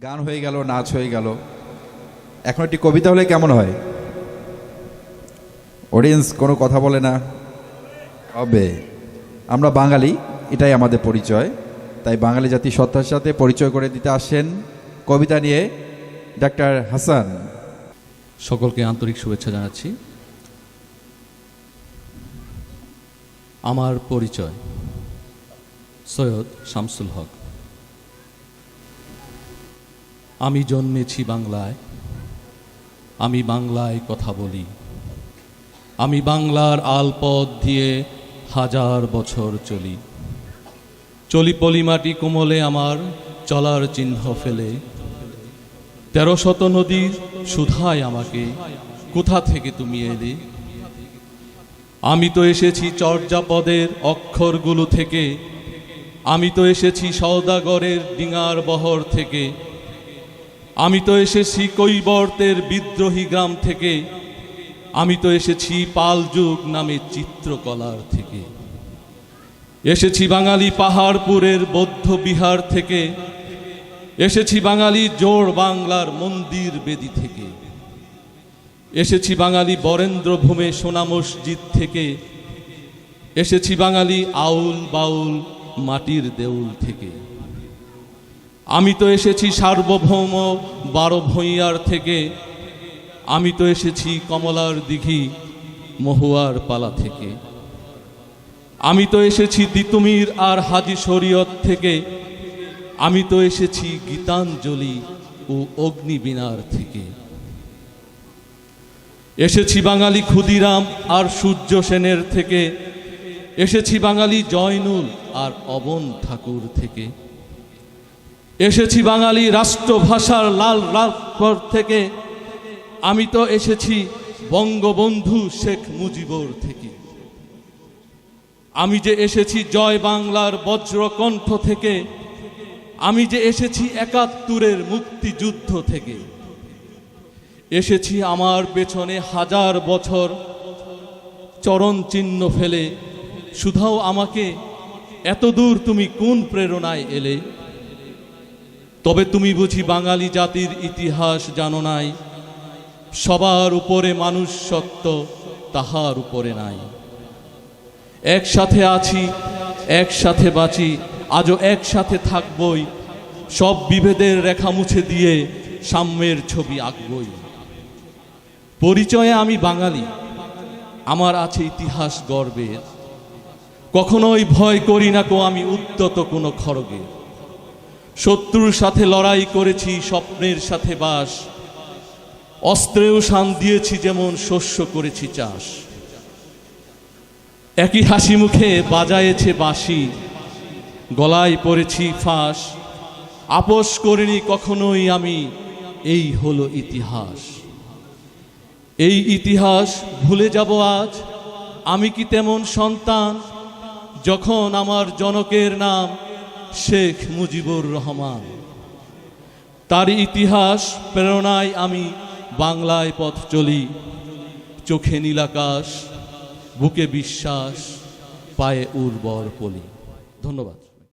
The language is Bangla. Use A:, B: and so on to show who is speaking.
A: গান হয়ে গেল, নাচ হয়ে গেল, এখন একটি কবিতা হলে কেমন হয়? অডিয়েন্স কোনো কথা বলে না? হবে। আমরা বাঙালি, এটাই আমাদের পরিচয়। তাই বাঙালি জাতি সত্তার সাথে পরিচয় করে দিতে আসেন কবিতা নিয়ে ডাক্তার হাসান।
B: সকলকে আন্তরিক শুভেচ্ছা জানাচ্ছি। আমার পরিচয় সৈয়দ শামসুল হক। আমি জন্মেছি বাংলায়, আমি বাংলায় কথা বলি, আমি বাংলার আলপথ দিয়ে হাজার বছর চলি, চলি পলিমাটি কোমলে আমার চলার চিহ্ন ফেলে। 1300 নদীর সুধায় আমাকে কোথা থেকে তুমি এলে? আমি তো এসেছি চর্যাপদের অক্ষরগুলো থেকে, আমি তো এসেছি সওদাগরের ডিঙার বহর থেকে, আমি তো এসেছি কৈবর্তের বিদ্রোহী গ্রাম থেকে, আমি তো এসেছি পাল যুগ নামে চিত্রকলার থেকে, এসেছি বাঙালি পাহাড়পুরের বৌদ্ধ বিহার থেকে, এসেছি বাঙালি জোড় বাংলার মন্দির বেদি থেকে, এসেছি বাঙালি বরেন্দ্র ভূমে সোনা মসজিদ থেকে, এসেছি বাঙালি আউল বাউল মাটির দেউল থেকে, আমি তো এসেছি সার্বভৌম 12 ভূঁইয়ার থেকে, আমি তো এসেছি কমলার দিঘি মহুয়ার পালা থেকে, আমি তো এসেছি তিতুমির আর হাজি শরীয়ত থেকে, আমি তো এসেছি গীতাঞ্জলি ও অগ্নিবীণার থেকে, এসেছি বাঙালি ক্ষুদিরাম আর সূর্য সেনের থেকে, এসেছি বাঙালি জয়নুল আর অবন ঠাকুর থেকে, এসেছি বাঙালি রাষ্ট্রভাষার লাল রাজপথ থেকে, আমি তো এসেছি বঙ্গবন্ধু শেখ মুজিবর থেকে, আমি যে এসেছি জয় বাংলার বজ্রকণ্ঠ থেকে, আমি যে এসেছি 71-এর মুক্তিযুদ্ধ থেকে, এসেছি আমার পেছনে হাজার বছর চরণ চিহ্ন ফেলে। শুধাও আমাকে এত দূর তুমি কোন প্রেরণায় এলে? তবে তুমি বুঝি বাঙালি জাতির ইতিহাস জানো নাই, সবার উপরে মানুষ সত্য, তাহার উপরে নাই। একসাথে আছি, একসাথে বাঁচি, আজও একসাথে থাকবই, সব বিভেদের রেখা মুছে দিয়ে সাম্যের ছবি আঁকবই। পরিচয়ে আমি বাঙালি, আমার আছে ইতিহাস গর্বের, কখনোই ভয় করি না কো আমি উদ্যত কোনো খড়গে। শত্রুর সাথে লড়াই করেছি, স্বপ্নের সাথে বাস, অস্ত্রেও শান দিয়েছি যেমন শস্য করেছি চাষ। একই হাসি মুখে বাজায়েছে বাঁশি, গলায় পড়েছি ফাঁস, আপোষ করিনি কখনোই আমি, এই হলো ইতিহাস। এই ইতিহাস ভুলে যাব আজ? আমি কি তেমন সন্তান যখন আমার জনকের নাম শেখ মুজিবুর রহমান? তার ইতিহাস প্রেরণায় আমি বাংলায় পথ চলি, চোখে নীলাকাশ, বুকে বিশ্বাস, পায়ে উর্বর পলি। ধন্যবাদ।